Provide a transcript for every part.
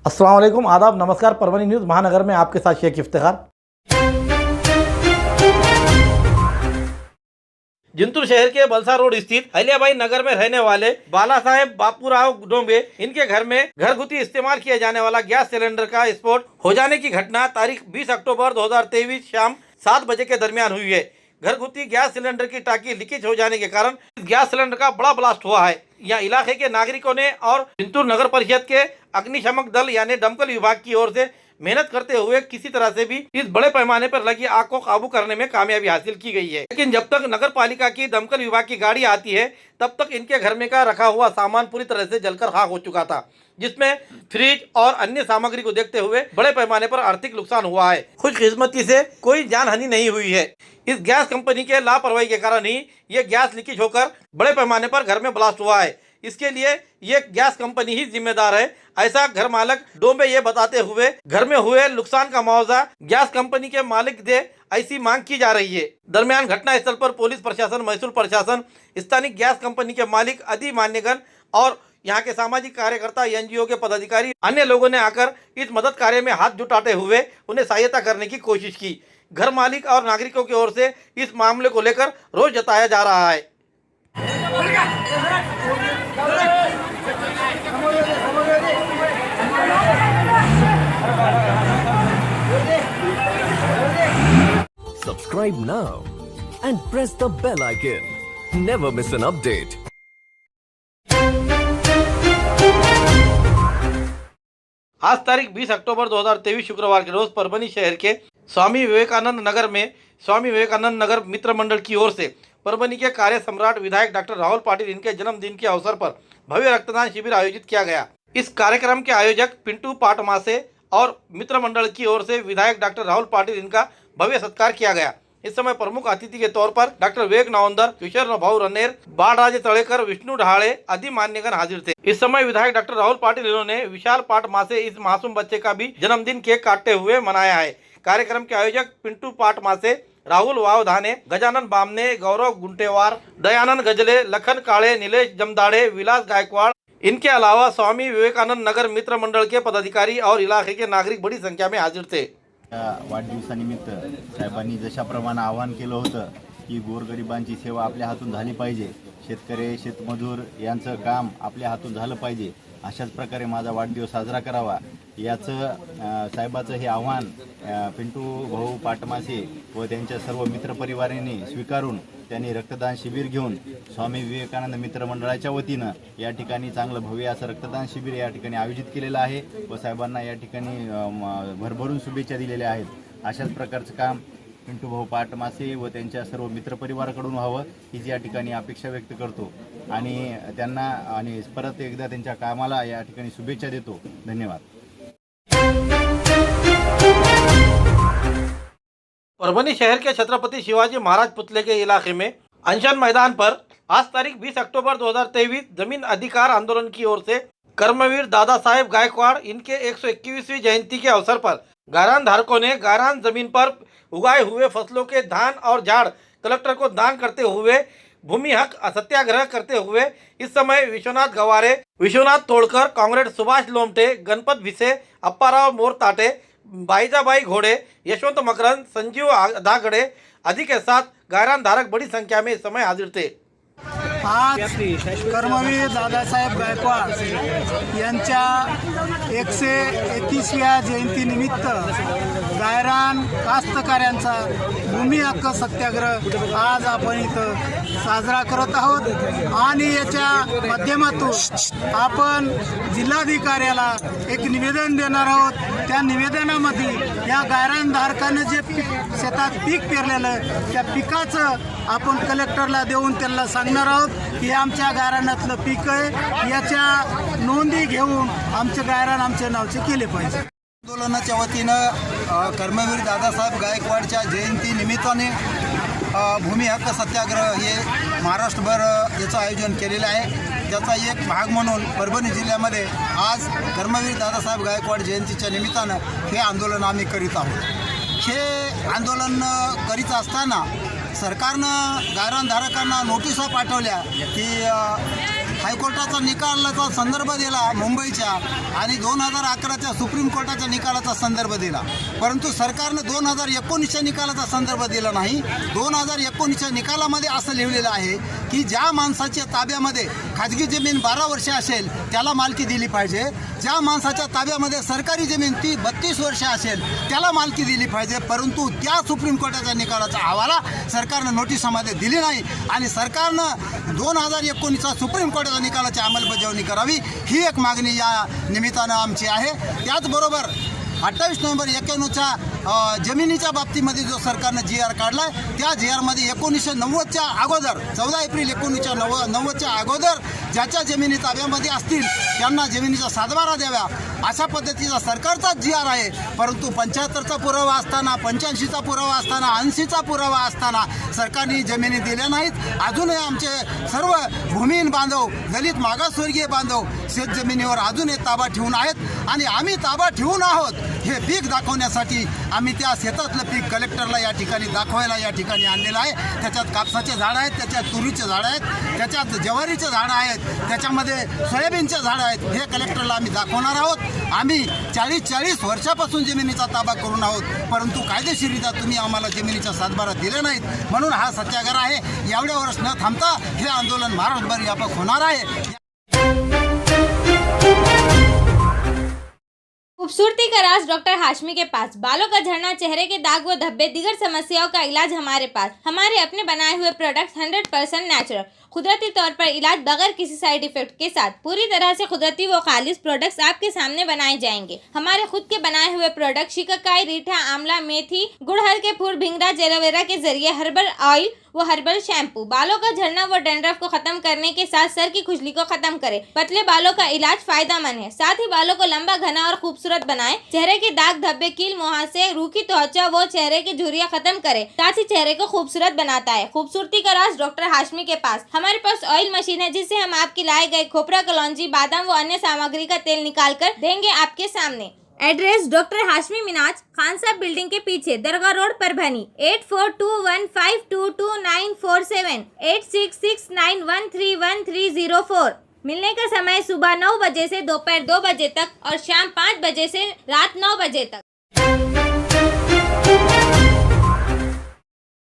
अस्सलाम वालेकुम, आदाब, नमस्कार। परभनी न्यूज़ महानगर में आपके साथ शेख इफ्तिखार। जिंतूर शहर के बलसा रोड स्थित अहिल्याबाई नगर में रहने वाले बाला साहेब बापूराव डोंबे, इनके घर में घरगुती इस्तेमाल किया जाने वाला गैस सिलेंडर का विस्फोट हो जाने की घटना तारीख 20 अक्टूबर 2023 शाम 7 बजे के दरमियान हुई है। घरगुती गैस सिलेंडर की टांकी लीकेज हो जाने के कारण गैस सिलेंडर का बड़ा ब्लास्ट हुआ है। यहाँ इलाके के नागरिकों ने और जिंतूर नगर परिषद के अग्निशमक दल यानी दमकल विभाग की ओर से मेहनत करते हुए किसी तरह से भी इस बड़े पैमाने पर लगी आग को काबू करने में कामयाबी हासिल की गई है। लेकिन जब तक नगर पालिका की दमकल विभाग की गाड़ी आती है तब तक इनके घर में का रखा हुआ सामान पूरी तरह से जलकर खाक हो चुका था, जिसमें फ्रिज और अन्य सामग्री को देखते हुए बड़े पैमाने पर आर्थिक नुकसान हुआ है। खुशकिस्मती से कोई जानहानि नहीं हुई है। इस गैस कंपनी के लापरवाही के कारण ही ये गैस लीकेज होकर बड़े पैमाने पर घर में ब्लास्ट हुआ है। इसके लिए ये गैस कंपनी ही जिम्मेदार है, ऐसा घर मालिक डोंबे ये बताते हुए घर में हुए नुकसान का मुआवजा गैस कंपनी के मालिक दे, ऐसी मांग की जा रही है। दरमियान घटना स्थल पर पुलिस प्रशासन, महसूल प्रशासन, स्थानीय गैस कंपनी के मालिक, अधिमान्यगण और यहाँ के सामाजिक कार्यकर्ता, एनजीओ के पदाधिकारी, अन्य लोगों ने आकर इस मदद कार्य में हाथ जुटाते हुए उन्हें सहायता करने की कोशिश की। घर मालिक और नागरिकों की ओर से इस मामले को लेकर रोष जताया जा रहा है। Subscribe now and press the bell icon. Never miss an update. आज तारीख 20 अक्टूबर 2023 शुक्रवार के रोज परभनी शहर के स्वामी विवेकानंद नगर में स्वामी विवेकानंद नगर मित्र मंडल की ओर से परभनी के कार्य सम्राट विधायक डॉक्टर राहुल पाटिल इनके जन्मदिन के अवसर पर भव्य रक्तदान शिविर आयोजित किया गया। इस कार्यक्रम के आयोजक पिंटू पाटमासे और मित्र मंडल की ओर से विधायक डॉक्टर राहुल पाटिल इनका भव्य सत्कार किया गया। इस समय प्रमुख अतिथि के तौर पर डॉक्टर विवेक नवंदर, किशोर भाऊ रनेर, बाळराज तळेकर, विष्णु ढाळे आदि मान्यगण हाजिर थे। इस समय विधायक डॉक्टर राहुल पाटिल इन्होंने विशाल पाटमासे इस मासूम बच्चे का भी जन्मदिन केक काटते हुए मनाया है। कार्यक्रम के आयोजक पिंटू पाटमासे, राहुल वावधाने, गजानन बामने, गौरव गुंटेवार, दयानंद गजले, लखन काळे, नीलेश जमदाड़े, विलास गायकवाड़, इनके अलावा स्वामी विवेकानंद नगर मित्र मंडल के पदाधिकारी और इलाके के नागरिक बड़ी संख्या में हाजिर थे। वाढदिवसानिमित्त साहेबांनी जशाप्रमाणे आवाहन केलं होतं की गोरगरिबांची सेवा आपल्या हातून झाली पाहिजे, शेतकरी शेतमजूर यांचं काम आपल्या हातून झालं पाहिजे, अशाच प्रकारे माझा वाढदिवस साजरा करावा याचं साहेबाचं हे आव्हान पिंटू भाऊ पाटमासे व त्यांच्या सर्व मित्रपरिवारांनी स्वीकारून त्यांनी रक्तदान शिबिर घेऊन स्वामी विवेकानंद मित्र मंडळाच्या वतीनं या ठिकाणी चांगलं भव्य असं रक्तदान शिबिर या ठिकाणी आयोजित केलेलं आहे व साहेबांना या ठिकाणी भरभरून शुभेच्छा दिलेल्या आहेत। अशाच प्रकारचं काम पिंटू भाऊ पाटमासे व त्यांच्या सर्व मित्रपरिवाराकडून व्हावं हीच या ठिकाणी अपेक्षा व्यक्त करतो आणि त्यांना आणि परत एकदा त्यांच्या कामाला या ठिकाणी शुभेच्छा देतो। धन्यवाद। परभनी शहर के छत्रपति शिवाजी महाराज पुतले के इलाके में अनशन मैदान पर आज तारीख 20 अक्टूबर 2023 जमीन अधिकार आंदोलन की ओर से कर्मवीर दादा साहेब गायकवाड़ इनके 121वीं जयंती के अवसर पर गायरान धारकों ने गायरान जमीन पर उगाए हुए फसलों के धान और झाड़ कलेक्टर को दान करते हुए भूमि हक सत्याग्रह करते हुए इस समय विश्वनाथ गवारे, विश्वनाथ तोड़कर, कांग्रेड सुभाष लोमटे, गणपत भिसे, अप्पाराव मोरताटे, बाईजाबाई घोड़े, यशवंत मकरंद, संजीव दागड़े आदि के साथ गायरान धारक बड़ी संख्या में इस समय हाजिर थे। आज कर्मवीर दादासाहेब गायकवाड यांच्या 131व्या जयंतीनिमित्त गायरान कास्तकाऱ्यांचा भूमी हक्क सत्याग्रह आज आपण इथं साजरा करत आहोत आणि याच्या माध्यमातून आपण जिल्हाधिकाऱ्याला एक निवेदन देणार आहोत। त्या निवेदनामध्ये या गायरान धारकाने जे शेतात पीक पेरलेलं त्या पिकाचं आपण कलेक्टरला देऊन त्यांना सांगणार आहोत की आमच्या गायरानातलं पीक आहे, याच्या नोंदी घेऊन आमचे गायरान आमच्या नावचे केले पाहिजे। आंदोलनाच्या वतीनं कर्मवीर दादासाहेब गायकवाडच्या जयंती निमित्ताने भूमी हक्क सत्याग्रह हे महाराष्ट्रभर याचं आयोजन केलेलं आहे। त्याचा एक भाग म्हणून परभणी जिल्ह्यामध्ये आज कर्मवीर दादासाहेब गायकवाड जयंतीच्या निमित्तानं हे आंदोलन आम्ही करीत आहोत। हे आंदोलन करीत असताना सरकारनं गायरानधारकांना नोटिसा पाठवल्या की हायकोर्टाचा निकालाचा संदर्भ दिला मुंबईच्या आणि 2011च्या सुप्रीम कोर्टाच्या निकालाचा संदर्भ दिला, परंतु सरकारनं 2019च्या निकालाचा संदर्भ दिला नाही. 2019च्या निकालामध्ये असं लिहिलेलं आहे की ज्या माणसाच्या ताब्यामध्ये खाजगी जमीन 12 वर्षे असेल त्याला मालकी दिली पाहिजे, ज्या माणसाच्या ताब्यामध्ये सरकारी जमीन ती 32 वर्षे असेल त्याला मालकी दिली पाहिजे. परंतु त्या सुप्रीम कोर्टाच्या निकालाचा हवाला सरकारनं नोटिसामध्ये दिली नाही आणि सरकारनं 2019चा सुप्रीम कोर्टाच्या निकालाची अंमलबजावणी करावी ही एक मागणी या निमित्तानं आमची आहे. त्याचबरोबर 28 नोव्हेंबर 1991च्या जमिनीच्या बाबतीमध्ये जो सरकारनं GR काढला आहे त्या GRमध्ये 1990च्या अगोदर 14 एप्रिल 1990च्या अगोदर ज्याच्या जमिनी ताब्यामध्ये असतील त्यांना जमिनीचा सातबारा द्याव्या अशा पद्धतीचा सरकारचा GR आहे. परंतु 75चा पुरावा असताना, 85चा पुरावा असताना, 80चा पुरावा असताना सरकारने जमिनी दिल्या नाहीत. अजूनही आमचे सर्व भूमिहीन बांधव, दलित मागासवर्गीय बांधव शेतजमिनीवर अजूनही ताबा ठेवून आहेत आणि आम्ही ताबा ठेवून आहोत हे पीक दाखवण्यासाठी आम्ही त्या शेतातलं पीक कलेक्टरला या ठिकाणी दाखवायला या ठिकाणी आणलेलं आहे. त्याच्यात कापसाचे झाडं आहेत, त्याच्यात तुरीचे झाडं आहेत, त्याच्यात ज्वारीचे झाडं आहेत, त्याच्यामध्ये सोयाबीनचे झाडं आहेत. हे कलेक्टरला आम्ही दाखवणार आहोत. आम्ही 40 वर्षापासून जमिनीचा ताबा करून आहोत, परंतु कायदेशीररित्या तुम्ही आम्हाला जमिनीचा सातबारा दिले नाहीत म्हणून हा सत्याग्रह आहे. एवढ्या वर्ष न थांबता हे आंदोलन महाराष्ट्रभर व्यापक होणार आहे. खूबसूरती का राज डॉक्टर हाशमी के पास, बालों का झड़ना, चेहरे के दाग व धब्बे, दीगर समस्याओं का इलाज हमारे पास. हमारे अपने बनाए हुए प्रोडक्ट्स 100% नेचुरल, कुदरती तौर पर इलाज बगैर किसी साइड इफेक्ट के साथ पूरी तरह से कुदरती व खालिश प्रोडक्ट्स आपके सामने बनाए जाएंगे. हमारे खुद के बनाए हुए प्रोडक्ट शिकाकाई, रीठा, आंवला, मेथी, गुड़हल के फूल, भिंगरा, एलोवेरा के जरिए हर्बल ऑयल वो हर्बल शैम्पू बालों का झड़ना व डैंड्रफ को खत्म करने के साथ सर की खुजली को खत्म करे. पतले बालों का इलाज फायदेमंद है, साथ ही बालों को लंबा, घना और खूबसूरत बनाए. चेहरे के दाग धब्बे, कील, मुहासे, रूखी त्वचा वो चेहरे की झुर्रियां खत्म करे, साथ ही चेहरे को खूबसूरत बनाता है. खूबसूरती का राज डॉक्टर हाशमी के पास. हमारे पास ऑयल मशीन है जिससे हम आपकी लाए गए खोपरा, कलौंजी, बादाम व अन्य सामग्री का तेल निकाल कर देंगे आपके सामने. एड्रेस डॉक्टर हाशमी मिनाज, खान साहब बिल्डिंग के पीछे, दरगाह रोड, परभनी. 8421522947, 8669131304. मिलने का समय सुबह 9 बजे से दोपहर 2 बजे तक और शाम 5 बजे से रात 9 बजे तक.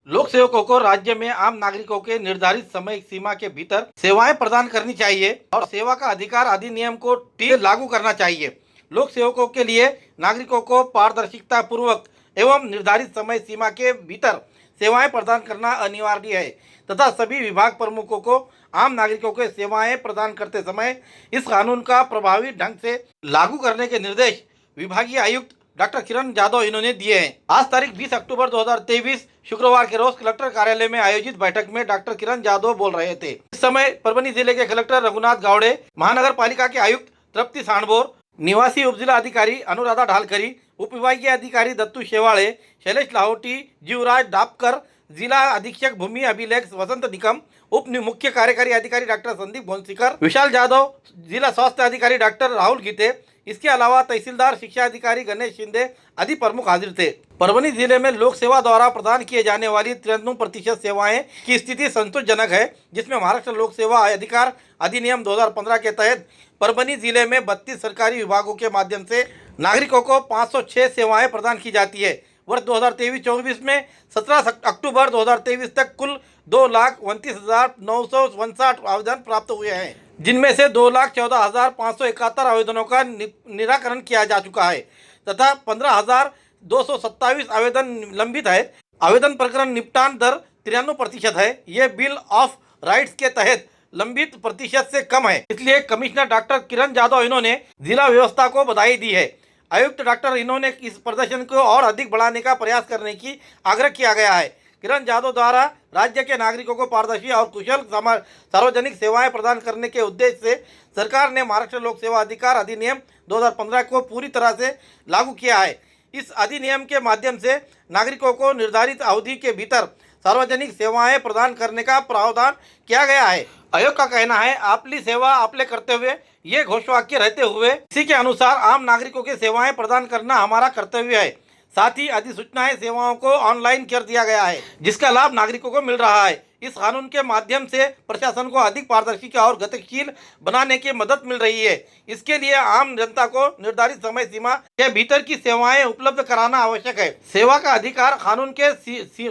लोक सेवकों को राज्य में आम नागरिकों के निर्धारित समय सीमा के भीतर सेवाएं प्रदान करनी चाहिए और सेवा का अधिकार अधिनियम को लागू करना चाहिए. लोक सेवकों के लिए नागरिकों को पारदर्शिता पूर्वक एवं निर्धारित समय सीमा के भीतर सेवाएं प्रदान करना अनिवार्य है तथा सभी विभाग प्रमुखों को आम नागरिकों को सेवाएं प्रदान करते समय इस कानून का प्रभावी ढंग से लागू करने के निर्देश विभागीय आयुक्त डॉक्टर किरण जादव इन्होंने दिए हैं. आज तारीख 20 अक्टूबर 2023 शुक्रवार के रोज कलेक्टर कार्यालय में आयोजित बैठक में डॉक्टर किरण जादव बोल रहे थे. इस समय परभनी जिले के कलेक्टर रघुनाथ गावड़े, महानगर पालिका के आयुक्त तृप्ति सांडभोर, निवासी उपजिला अधिकारी अनुराधा ढालकरी, उप विभागीय अधिकारी दत्तू शेवाळे, शैलेश लाहोटी, जीवराज डापकर, जिला अधीक्षक भूमि अभिलेख वसंत निकम, उप मुख्य कार्यकारी अधिकारी डॉक्टर संदीप घोंसीकर, विशाल जादव, जिला स्वास्थ्य अधिकारी डॉक्टर राहुल गीते, इसके अलावा तहसीलदार, शिक्षा अधिकारी गणेश शिंदे आदि प्रमुख हाजिर थे. परभनी जिले में लोक सेवा द्वारा प्रदान किए जाने वाली 93% सेवाएं की स्थिति संतोषजनक है, जिसमें महाराष्ट्र लोक सेवा अधिकार अधिनियम 2015 के तहत परभनी जिले में 32 सरकारी विभागों के माध्यम से नागरिकों को 506 सेवाएं प्रदान की जाती है. वर्ष 2023-24 में 17 अक्टूबर 2023 तक कुल 2,29,959 आवेदन प्राप्त हुए हैं, जिनमें से 2,14,571 आवेदनों का निराकरण किया जा चुका है तथा 15,227 आवेदन लंबित है. आवेदन प्रकरण निपटान दर 93% है. ये बिल ऑफ राइट्स के तहत लंबित प्रतिशत से कम है. इसलिए कमिश्नर डॉक्टर किरण जादव इन्होंने जिला व्यवस्था को बधाई दी है. आयुक्त डॉक्टर इन्होंने इस प्रदर्शन को और अधिक बढ़ाने का प्रयास करने की आग्रह किया गया है. किरण जादव द्वारा राज्य के नागरिकों को पारदर्शी और कुशल सार्वजनिक सेवाएं प्रदान करने के उद्देश्य से सरकार ने महाराष्ट्र लोक सेवा अधिकार अधिनियम 2015 को पूरी तरह से लागू किया है. इस अधिनियम के माध्यम से नागरिकों को निर्धारित अवधि के भीतर सार्वजनिक सेवाएं प्रदान करने का प्रावधान किया गया है. आयोग का कहना है, आपली सेवा आपले कर्तव्य, ये घोषवाक्य रहते हुए इसी के अनुसार आम नागरिकों की सेवाएं प्रदान करना हमारा कर्तव्य है. साथ ही अधिसूचनाएं सेवाओं को ऑनलाइन कर दिया गया है, जिसका लाभ नागरिकों को मिल रहा है. इस कानून के माध्यम से प्रशासन को अधिक पारदर्शी और गतिशील बनाने की मदद मिल रही है। इसके लिए आम जनता को निर्धारित समय सीमा के भीतर की सेवाएं उपलब्ध कराना आवश्यक है। सेवा का अधिकार कानून के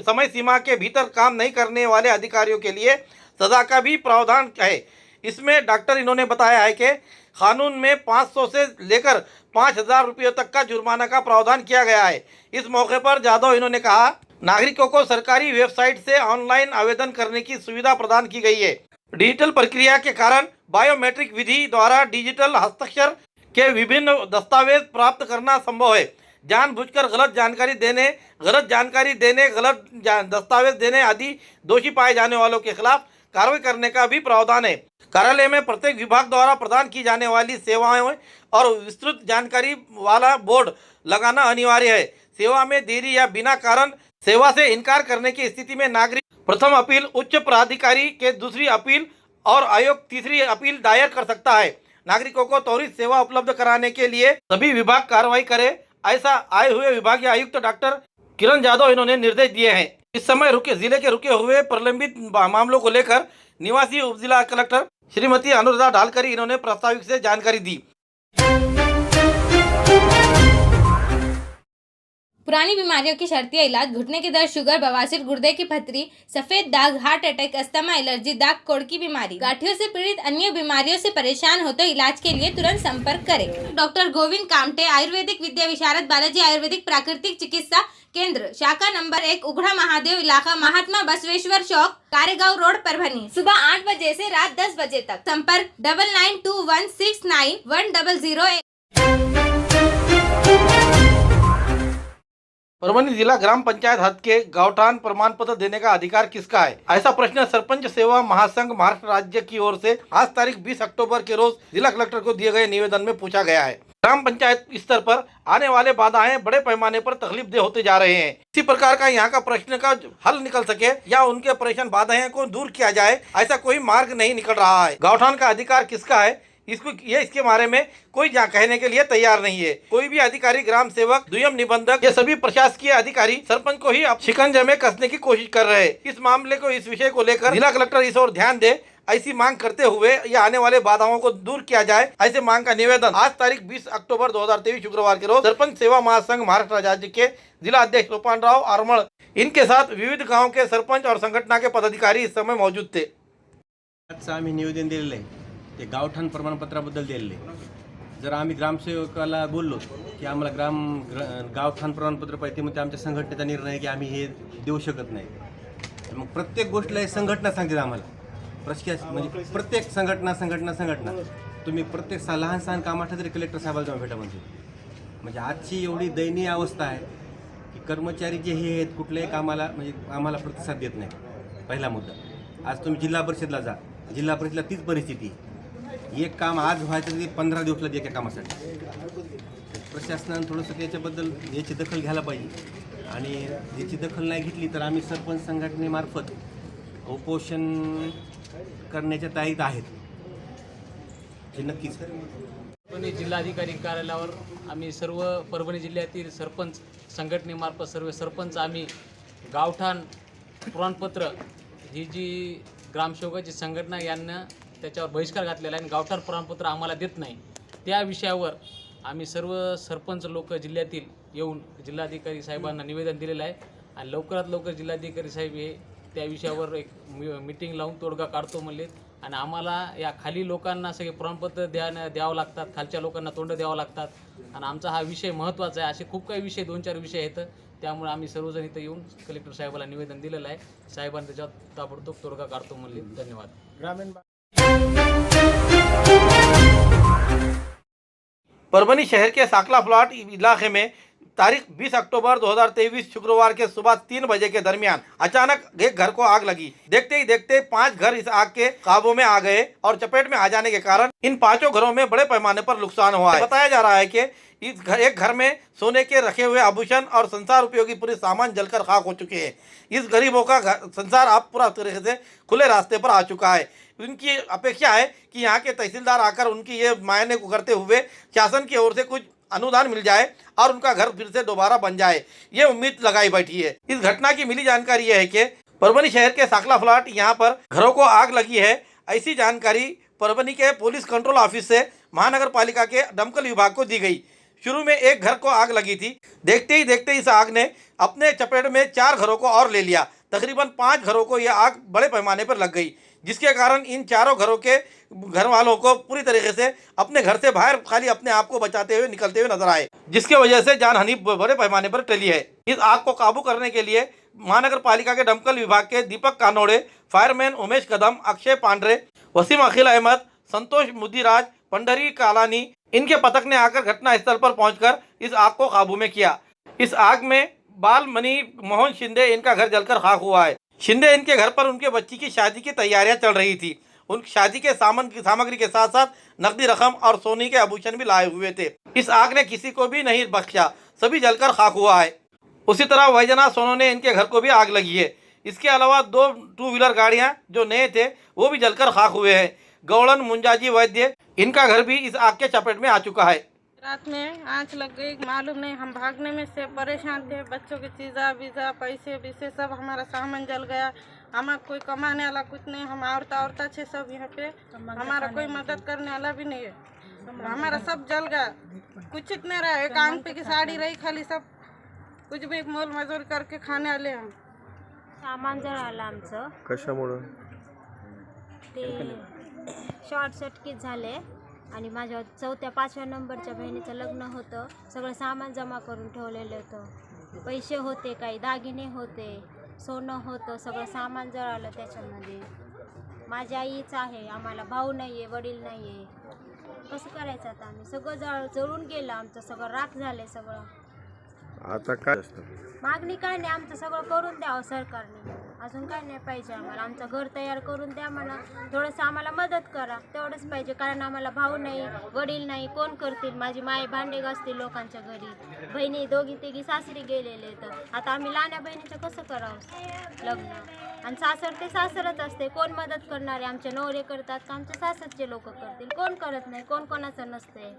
समय सीमा के भीतर काम नहीं करने वाले अधिकारियों के लिए सजा का भी प्रावधान है। इसमें डॉक्टर इन्होंने बताया है कि कानून में 500 से लेकर 5,000 रुपये तक का जुर्माना का प्रावधान किया गया है। इस मौके पर जादव इन्होंने कहा, नागरिकों को सरकारी वेबसाइट से ऑनलाइन आवेदन करने की सुविधा प्रदान की गई है। डिजिटल प्रक्रिया के कारण बायोमेट्रिक विधि द्वारा डिजिटल हस्ताक्षर के विभिन्न दस्तावेज प्राप्त करना संभव है। जानबूझकर गलत जानकारी देने, गलत दस्तावेज देने आदि दोषी पाए जाने वालों के खिलाफ कार्रवाई करने का भी प्रावधान है। कार्यालय में प्रत्येक विभाग द्वारा प्रदान की जाने वाली सेवाएं और विस्तृत जानकारी वाला बोर्ड लगाना अनिवार्य है। सेवा में देरी या बिना कारण सेवा से इनकार करने की स्थिति में नागरिक प्रथम अपील उच्च प्राधिकारी के दूसरी अपील और आयोग तीसरी अपील दायर कर सकता है। नागरिकों को त्वरित सेवा उपलब्ध कराने के लिए सभी विभाग कार्रवाई करे, ऐसा आए हुए विभागीय आयुक्त डॉक्टर किरण जादव इन्होंने निर्देश दिए हैं। इस समय जिले के रुके हुए प्रलंबित मामलों को लेकर निवासी उप जिला कलेक्टर श्रीमती अनुराधा ढालकरी इन्होंने प्रास्ताविक से जानकारी दी। पुरानी बीमारियों की शर्तिया इलाज, घुटने के दर्द, शुगर, बवासीर, गुर्दे की पथरी, सफेद दाग, हार्ट अटैक, अस्थमा, एलर्जी, दाग कोड़ की बीमारी, गांठियों से पीड़ित अन्य बीमारियों से परेशान हो तो इलाज के लिए तुरंत संपर्क करें। डॉक्टर गोविंद कामटे, आयुर्वेदिक विद्या विशारद, बालाजी आयुर्वेदिक प्राकृतिक चिकित्सा केंद्र, शाखा नंबर 1, उघड़ा महादेव इलाका, महात्मा बसवेश्वर चौक, कारेगांव रोड, परभनी। सुबह 8 बजे से रात 10 बजे तक। संपर्क 9921691008। परभनी जिला ग्राम पंचायत हद के गावठान प्रमाण पत्र देने का अधिकार किसका है? ऐसा प्रश्न सरपंच सेवा महासंघ महाराष्ट्र राज्य की ओर से आज तारीख 20 अक्टूबर के रोज जिला कलेक्टर को दिए गए निवेदन में पूछा गया है। ग्राम पंचायत स्तर पर आने वाले बाधाएं बड़े पैमाने पर तकलीफदेह होते जा रहे हैं। इसी प्रकार का यहाँ का प्रश्न का हल निकल सके या उनके परेशान बाधाएं को दूर किया जाए, ऐसा कोई मार्ग नहीं निकल रहा है। गावठान का अधिकार किसका है, इसके बारे में कोई कहने के लिए तैयार नहीं है। कोई भी अधिकारी, ग्राम सेवक, दुय्यम निबंधक, ये सभी प्रशासकीय अधिकारी सरपंच को ही शिकंजे में कसने की कोशिश कर रहे हैं। इस मामले को, इस विषय को लेकर जिला कलेक्टर इस ओर ध्यान दे, ऐसी मांग करते हुए ये आने वाले बाधाओं को दूर किया जाए, ऐसे मांग का निवेदन आज तारीख 20 अक्टूबर 2023 शुक्रवार के रोज सरपंच सेवा महासंघ महाराष्ट्र राज्य के जिला अध्यक्ष सोपानराव आरमळ इनके साथ विविध गाँव के सरपंच और संघटना के पदाधिकारी इस समय मौजूद थे। आम्ही निवेदन दिलेलं आहे ते गावठाण प्रमाणपत्राबद्दल दिलेलं आहे। जर आम्ही ग्रामसेवकाला बोललो की आम्हाला गावठाण प्रमाणपत्र पाहिजे, मग आमच्या संघटनेचा निर्णय आहे की आम्ही हे देऊ शकत नाही। मग प्रत्येक गोष्टीला संघटना सांगते आम्हाला, म्हणजे प्रत्येक संघटना तुम्ही प्रत्येक लहान सहान कामासाठी तरी कलेक्टर साहेबाला जाऊन भेटा म्हणजे आजची एवढी दयनीय अवस्था आहे की कर्मचारी जे हे आहेत कुठल्याही कामाला म्हणजे आम्हाला प्रतिसाद देत नाही। पहिला मुद्दा, आज तुम्ही जिल्हा परिषदला जा, जिल्हा परिषदला तीच परिस्थिती, एक काम आज व्हायचं तरी 15 दिवस लागते एका कामासाठी। प्रशासनानं थोडंसं त्याच्याबद्दल याची दखल घ्यायला पाहिजे आणि याची दखल नाही घेतली तर आम्ही सरपंच संघटनेमार्फत उपोषण करण्याच्या तयारीत आहेत, हे नक्कीच। परभणी जिल्हाधिकारी कार्यालयावर आम्ही सर्व परभणी जिल्ह्यातील सरपंच संघटनेमार्फत सर्व सरपंच आम्ही गावठाण प्रमाणपत्र ही जी ग्रामसेवकाची संघटना यांना त्याच्यावर बहिष्कार घातलेला आहे आणि गावठाण प्रमाणपत्र आम्हाला देत नाही, त्या विषयावर आम्ही सर्व सरपंच लोक जिल्ह्यातील येऊन जिल्हाधिकारी साहेबांना निवेदन दिलेलं आहे आणि लवकरात लवकर जिल्हाधिकारी साहेब हे त्या विषयावर एक मीटिंग लावून तोडगा काढतो म्हणले आणि आम्हाला या खाली लोकांना सगळे प्रमाणपत्र द्यावं लागतात, खालच्या लोकांना तोंड द्यावं लागतात आणि आमचा हा विषय महत्त्वाचा आहे। असे खूप काही विषय 2-4 विषय आहेत, त्यामुळे आम्ही सर्वजण इथं येऊन कलेक्टर साहेबाला निवेदन दिलेलं आहे। साहेबांनी त्याच्यावर ताबडतोब तोडगा काढतो म्हणले। धन्यवाद। परभनी शहर के साकला प्लॉट इलाके में तारीख 20 अक्टूबर 2023 शुक्रवार के सुबह 3 बजे के दरमियान अचानक एक घर को आग लगी। देखते ही देखते 5 घर इस आग के काबू में आ गए और चपेट में आ जाने के कारण इन 5 घरों में बड़े पैमाने पर नुकसान हुआ है। बताया जा रहा है कि एक घर में सोने के रखे हुए आभूषण और संसार उपयोगी पूरे सामान जलकर खाक हो चुके हैं। इस गरीबों का संसार अब पूरा तरीके से खुले रास्ते पर आ चुका है। उनकी अपेक्षा है कि यहाँ के तहसीलदार आकर उनकी ये मायने को करते हुए शासन की ओर से कुछ अनुदान मिल जाए और उनका घर फिर से दोबारा बन जाए, ये उम्मीद लगाई बैठी है। इस घटना की मिली जानकारी यह है कि परभनी शहर के साकला फ्लैट यहाँ पर घरों को आग लगी है। ऐसी जानकारी परभनी के पुलिस कंट्रोल ऑफिस से महानगर पालिका के दमकल विभाग को दी गई। शुरू में एक घर को आग लगी थी, देखते ही देखते इस आग ने अपने चपेट में 4 घरों को और ले लिया। तकरीबन 5 घरों को यह आग बड़े पैमाने पर लग गई, जिसके कारण इन चारों घरों के घर वालों को पूरी तरीके से अपने घर से बाहर खाली अपने आप को बचाते हुए निकलते हुए नजर आए, जिसके वजह से जानहानि बड़े पैमाने पर टली है। इस आग को काबू करने के लिए महानगर पालिका के दमकल विभाग के दीपक कानोड़े, फायरमैन उमेश कदम, अक्षय पांडरे, वसीम अखिल अहमद, संतोष मुद्दीराज, पंडरी कालानी, इनके पथक ने आकर घटनास्थल पर पहुंचकर इस आग को काबू में किया। इस आग में बालमणि मोहन शिंदे, इनका घर जलकर खाक हुआ है। शिंदे इनके घर पर उनके बच्ची की शादी की तैयारियां चल रही थी। उन शादी के सामग्री के साथ साथ नकदी रकम और सोने के आभूषण भी लाए हुए थे। इस आग ने किसी को भी नहीं बख्शा, सभी जलकर खाक हुआ है। उसी तरह वैजनाथ सोनोने, इनके घर को भी आग लगी है। इसके अलावा 2 टू व्हीलर गाड़ियां जो नए थे वो भी जलकर खाक हुए हैं। गौड़न मुंजाजी वैद्य, इनका घर भी इस आग के चपेट में आ चुका है। रात में आँच लग गई, मालूम नहीं, हम भागने में से परेशान थे। बच्चों की चीज़ा वीज़ा पैसे वैसे सब हमारा सामान जल गया। हमारा कोई कमाने वाला कुछ नहीं, हम औरता छे सब यहाँ पे, हमारा कोई मदद करने वाला भी नहीं है। हमारा सब जल गया, कुछ नहीं रहा। एक आंग पे की साड़ी रही खाली, सब कुछ भी मोल मजूर करके खाने वाले हम। सामान जळालं आमचं, कशामुळं? ते शॉर्ट सर्किट झाले आणि माझ्या 4-5व्या नंबरच्या बहिणीचं लग्न होतं। सगळं सामान जमा करून ठेवलेलं होतं, पैसे होते, काही दागिने होते, सोनं होतं, सगळं सामान जळालं त्याच्यामध्ये। माझी आईच आहे, आम्हाला भाऊ नाही आहे, वडील नाही आहे, कसं करायचं आता आम्ही? सगळं जळून गेलं आमचं, सगळं राख झाले सगळं। आता काय असतं? मागणी काय नाही, आमचं सगळं करून द्यावं सरकारने, अजून काय नाही पाहिजे आम्हाला। आमचं घर तयार करून द्या म्हणा, थोडंसं आम्हाला मदत करा, तेवढंच पाहिजे। कारण आम्हाला भाऊ नाही, वडील नाही, कोण करतील? माझी माय भांडे घासतील लोकांच्या घरी, बहिणी 2-3 सासरी गेलेले, तर आता आम्ही लहान्या बहिणीचं कसं करावं लग्न? आणि सासर ते सासरच असते, कोण मदत करणारे? आमचे नवरे करतात का आमचे सासरचे लोक करतील? कोण करत नाही, कोण कोणाचं नसते।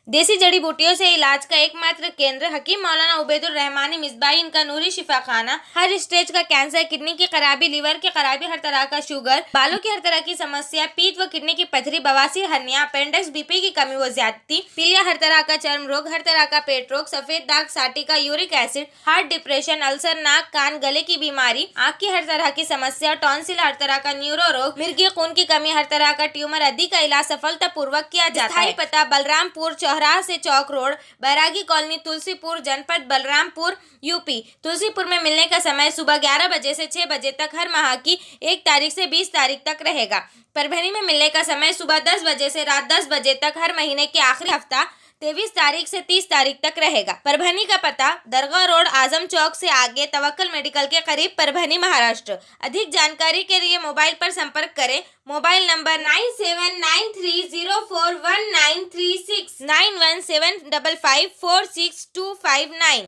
देसी जड़ी बूटियों से इलाज का एकमात्र केंद्र हकीम मौलाना उबैदुर रहमानी मिसबाही, इनका नूरी शिफा खाना। हर स्टेज का कैंसर, किडनी की खराबी, लीवर की खराबी, हर तरह का शुगर, बालों की हर तरह की समस्या, पीठ व किडनी की पथरी, बवासीर, हर्निया, अपेंडिक्स, बीपी की कमी व ज्यादती, पीलिया, हर तरह का चर्म रोग, हर तरह का पेट रोग, सफेद दाग, sciatica, uric acid, heart, depression, ulcer, नाक कान गले की बीमारी, आँख की हर तरह की समस्या, टॉन्सिल, हर तरह का न्यूरो रोग, मिर्गी खून की कमी, हर तरह का ट्यूमर आदि का इलाज सफलतापूर्वक किया जाता है। पता बलरामपुर चौराहा से चौक रोड, बैरागी कॉलोनी, तुलसीपुर, जनपद बलरामपुर, यूपी। तुलसीपुर में मिलने का समय सुबह 11 बजे से 6 बजे तक हर माह की 1 तारीख से 20 तारीख तक रहेगा। परभनी में मिलने का समय सुबह 10 बजे से रात 10 बजे तक हर महीने के आखिरी हफ्ता 23 तारीख से 30 तारीख तक रहेगा। परभनी का पता दरगाह रोड, आजम चौक से आगे, तवक्कल मेडिकल के करीब, परभनी, महाराष्ट्र। अधिक जानकारी के लिए मोबाइल पर संपर्क करें। Mobile number 9793041936, 9175546259।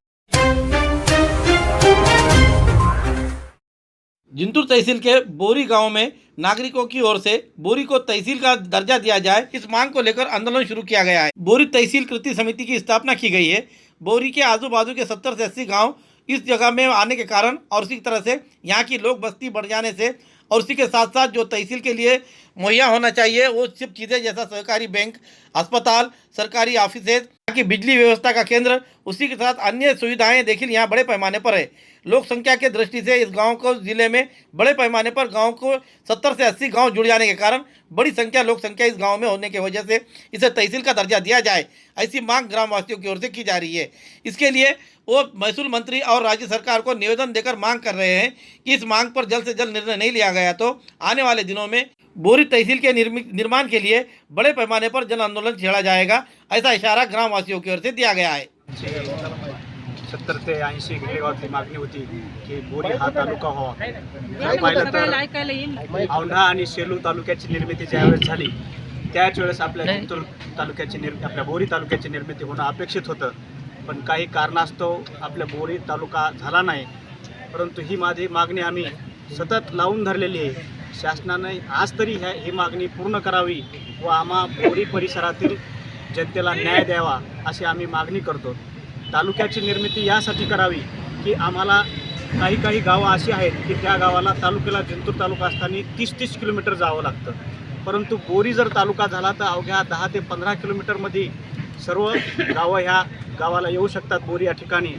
जिंतूर तहसील के बोरी गांव में नागरिकों की ओर से बोरी को तहसील का दर्जा दिया जाए, इस मांग को लेकर आंदोलन शुरू किया गया है। बोरी तहसील कृति समिति की स्थापना की गई है। बोरी के आजू बाजू के 70 से 80 गांव इस जगह में आने के कारण और इसी तरह से यहाँ की लोग बस्ती बढ़ जाने से और उसी के साथ साथ जो तहसील के लिए मुहैया होना चाहिए वो सिर्फ चीज़ें जैसा सहकारी बैंक, अस्पताल, सरकारी ऑफिसेज, की बिजली व्यवस्था का केंद्र, उसी के साथ अन्य सुविधाएं देखिए यहाँ बड़े पैमाने पर है। लोक संख्या के दृष्टि से इस गांव को जिले में बड़े पैमाने पर गांव को 70 से 80 गांव जुड़ जाने के कारण बड़ी संख्या लोक संख्या इस गांव में होने की वजह से इसे तहसील का दर्जा दिया जाए, ऐसी मांग ग्रामवासियों की ओर से की जा रही है। इसके लिए वो महसूल मंत्री और राज्य सरकार को निवेदन देकर मांग कर रहे हैं कि इस मांग पर जल्द से जल्द निर्णय नहीं लिया गया तो आने वाले दिनों में बोरी तहसील के निर्माण के लिए बड़े पैमाने पर जन आंदोलन छेड़ा जाएगा, ऐसा इशारा ग्रामवासियों की ओर से दिया गया है। 70 ते 80 गावातली मागणी होती की बोरी हा तालुका व्हावा। पाहिलं तर औंढा आणि सेलू तालुक्याची निर्मिती ज्यावेळेस झाली त्याच वेळेस आपल्या जिंतूर तालुक्याची आपल्या बोरी तालुक्याची निर्मिती होणं अपेक्षित होतं, पण काही कारणास्तव आपल्या बोरी तालुका झाला नाही। परंतु ही माझी मागणी आम्ही सतत लावून धरलेली आहे। शासनाने आज तरी ही मागणी पूर्ण करावी व आम्हा बोरी परिसरातील जनतेला न्याय द्यावा अशी आम्ही मागणी करतो। तालुक्याची निर्मिती यासाठी करावी की आम्हाला काही गावं अशी आहेत की त्या गावाला तालुक्याला जिंतूर तालुका असताना 30 किलोमीटर जावं लागतं. परंतु बोरी जर तालुका झाला तर अवघ्या 10 ते 15 किलोमीटरमध्ये सर्व गावं ह्या गावाला येऊ शकतात. बोरी या ठिकाणी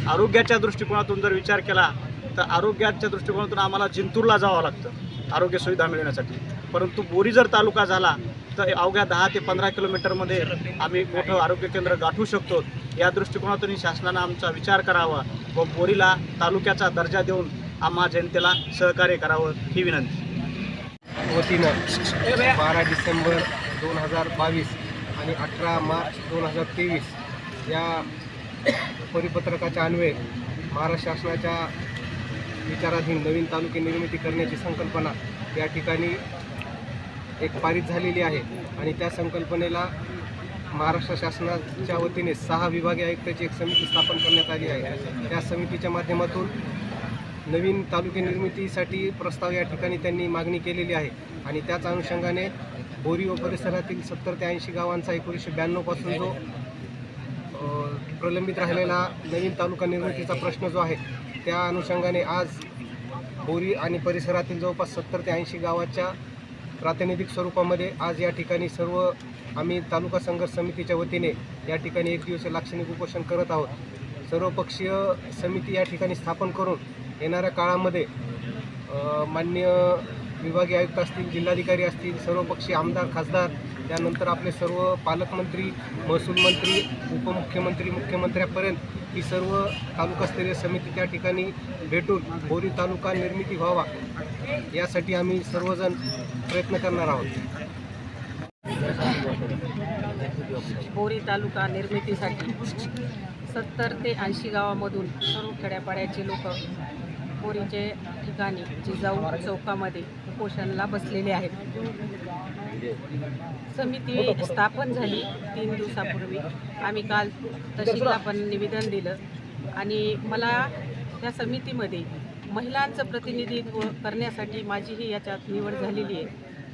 आरोग्याच्या दृष्टिकोनातून जर विचार केला तर आरोग्याच्या दृष्टिकोनातून आम्हाला जिंतूरला जावं लागतं आरोग्य सुविधा मिळण्यासाठी. परंतु बोरी जर तालुका झाला तर अवघ्या 10 ते 15 किलोमीटरमध्ये आम्ही मोठं आरोग्य केंद्र गाठू शकतो. या दृष्टिकोनातून शासनानं आमचा विचार करावा व बोरीला तालुक्याचा दर्जा देऊन आम्हा जनतेला सहकार्य करावं ही विनंती. वतीनं 12 डिसेंबर 2022 आणि 18 मार्च 2023 या परिपत्रकाच्या अन्वये महाराष्ट्र शासनाच्या विचाराधीन नवीन तालुके निर्मिती करण्याची संकल्पना या ठिकाणी एक पारित झालेली आहे आणि त्या संकल्पनेला महाराष्ट्र शासनाच्या वतीने 6 विभागीय आयुक्ताची एक समिती स्थापन करण्यात आली आहे. त्या समितीच्या माध्यमातून नवीन तालुके निर्मितीसाठी प्रस्ताव या ठिकाणी त्यांनी मागणी केलेली आहे आणि त्याच अनुषंगाने बोरी व परिसरातील 70 ते 80 गावांचा 1992 पासून जो प्रलंबित राहिलेला नवीन तालुका निर्मितीचा प्रश्न जो आहे त्या अनुषंगाने आज बोरी आणि परिसरातील जवळपास 70 ते 80 गावाच्या प्रातिनिधिक स्वरूपामध्ये आज या ठिकाणी सर्व आम्ही तालुका संघर्ष समितीच्या वतीने या ठिकाणी एक दिवसीय लाक्षणिक उपोषण करत आहोत. सर्वपक्षीय समिती या ठिकाणी स्थापन करून येणाऱ्या काळामध्ये माननीय विभागीय आयुक्त असतील, जिल्हाधिकारी असतील, सर्वपक्षीय आमदार, खासदार, त्यानंतर आपले सर्व पालकमंत्री, महसूल मंत्री, उपमुख्यमंत्री, मुख्यमंत्र्यापर्यंत ही सर्व तालुकास्तरीय समिती त्या ठिकाणी भेटून बोरी तालुका निर्मिती व्हावा यासाठी आम्ही सर्वजण प्रयत्न करणार आहोत. बोरी तालुका निर्मितीसाठी 70 ते 80 गावामधून सर्व खेड्यापाड्याचे लोक बोरीचे ठिकाणी जिजाऊ चौकामध्ये उपोषणाला बसलेले आहेत. समिती स्थापन झाली 3 दिवसापूर्वी. आम्ही काल तहसीलला पण निवेदन दिलं आणि मला त्या समितीमध्ये महिलांचं प्रतिनिधित्व करण्यासाठी माझीही याच्यात निवड झालेली आहे.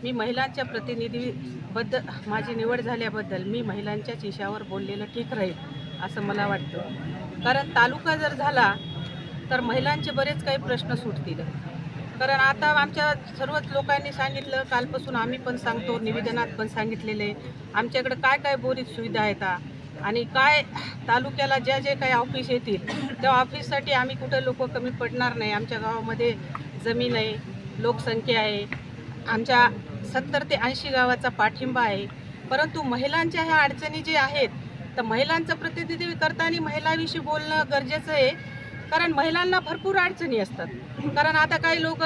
मी महिलांच्या प्रतिनिधीबद्दल माझी निवड झाल्याबद्दल मी महिलांच्याच विषयावर बोललेलं ठीक राहील असं मला वाटतं. कारण तालुका जर झाला तर महिलांचे बरेच काही प्रश्न सुटतील. कारण आता आमच्या सर्वच लोकांनी सांगितलं, कालपासून आम्ही पण सांगतो, निवेदनात पण सांगितलेले आमच्याकडे काय काय बोरीत सुविधा आहेत आणि काय तालुक्याला ज्या जे काही ऑफिस येतील त्या ऑफिससाठी आम्ही कुठं लोक कमी पडणार नाही. आमच्या गावामध्ये जमीन आहे, लोकसंख्या आहे, आमच्या 70 ते 80 गावाचा पाठिंबा आहे. परंतु महिलांच्या ह्या अडचणी जे आहेत तर महिलांचं प्रतिनिधित्व करताना महिलांविषयी बोलणं गरजेचं आहे. कारण महिलांना भरपूर अडचणी असतात. कारण आता काही लोक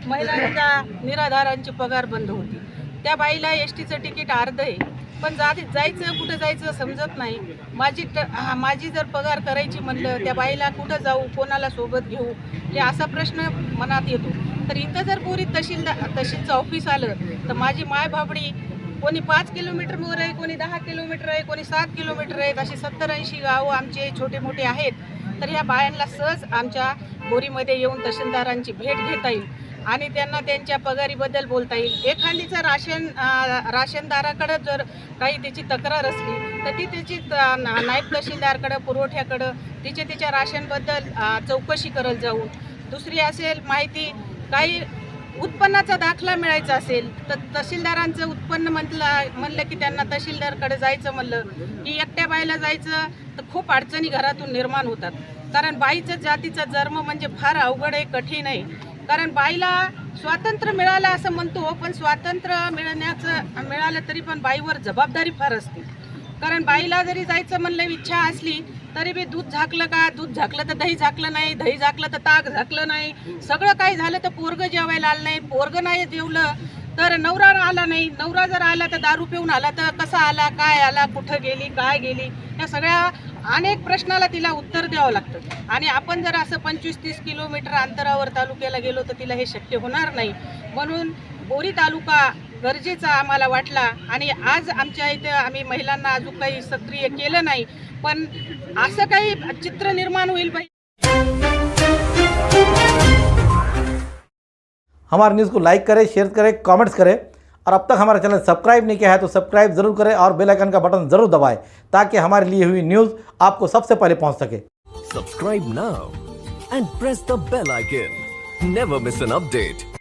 महिलांच्या निराधारांची पगार बंद होती, त्या बाईला एसटीचं तिकीट अर्ध आहे पण जायचं कुठं जायचं समजत नाही. माझी जर पगार करायची म्हणलं त्या बाईला कुठं जाऊ, कोणाला सोबत घेऊ, हे असा प्रश्न मनात येतो. तर इथं जर बोरी तहसीलचं ऑफिस आलं तर माझी मायबाबडी कोणी 5 किलोमीटरवर आहे, कोणी 10 किलोमीटर आहे, कोणी 7 किलोमीटर आहेत, अशी 70-80 गावं आमचे छोटे मोठे आहेत. तर ह्या बायांना सहज आमच्या बोरीमध्ये येऊन तहसीलदारांची भेट घेता येईल आणि त्यांना त्यांच्या पगारीबद्दल बोलता येईल. एखादीचं राशनदाराकडं जर काही त्याची तक्रार असली तर ती त्याची नायब तहसीलदारकडं, पुरवठ्याकडं तिच्या राशनबद्दल चौकशी करत जाऊन. दुसरी असेल माहिती, काही उत्पन्नाचा दाखला मिळायचा असेल तर तहसीलदारांचं उत्पन्न म्हणलं की त्यांना तहसीलदारकडे जायचं म्हणलं की एकट्या बाईला जायचं तर खूप अडचणी घरातून निर्माण होतात. कारण बाईचं जातीचा जन्म म्हणजे फार अवघड आहे, कठीण आहे. कारण बाईला स्वातंत्र्य मिळालं असं म्हणतो, पण स्वातंत्र्य मिळालं तरी पण बाईवर जबाबदारी फार असते. कारण बाईला जरी जायचं म्हणलं इच्छा असली तरी बी दूध झाकलं का, दूध झाकलं तर दही झाकलं नाही, दही झाकलं तर ताक झाकलं नाही, सगळं काही झालं तर पोरगं जेवायला आलं नाही, पोरगं नाही जेवलं तर नवरा आला नाही, नवरा जर आला तर दारू पिऊन आला तर कसा आला, काय आला, कुठं गेली, काय गेली, या सगळ्या अनेक प्रश्नाला तिला उत्तर द्यावं लागतं. आणि आपण जर असं 25-30 किलोमीटर अंतरावर तालुक्याला गेलो तर तिला हे शक्य होणार नाही. म्हणून बोरी तालुका गरजेचा आम्हाला वाटला आणि आज आमच्या इथे आम्ही महिलांना अजून काही सक्रिय केलं नाही, पण असं काही चित्र निर्माण होईल पाहिजे. हमारे न्यूज़ को लाइक करें, शेयर करें, कमेंट्स करें और अब तक हमारा चैनल सब्सक्राइब नहीं किया है तो सब्सक्राइब जरूर करें और बेल आइकन का बटन जरूर दबाएं ताकि हमारी ली हुई न्यूज़ आपको सबसे पहले पहुंच सके। Subscribe now and press the bell icon. Never miss an update.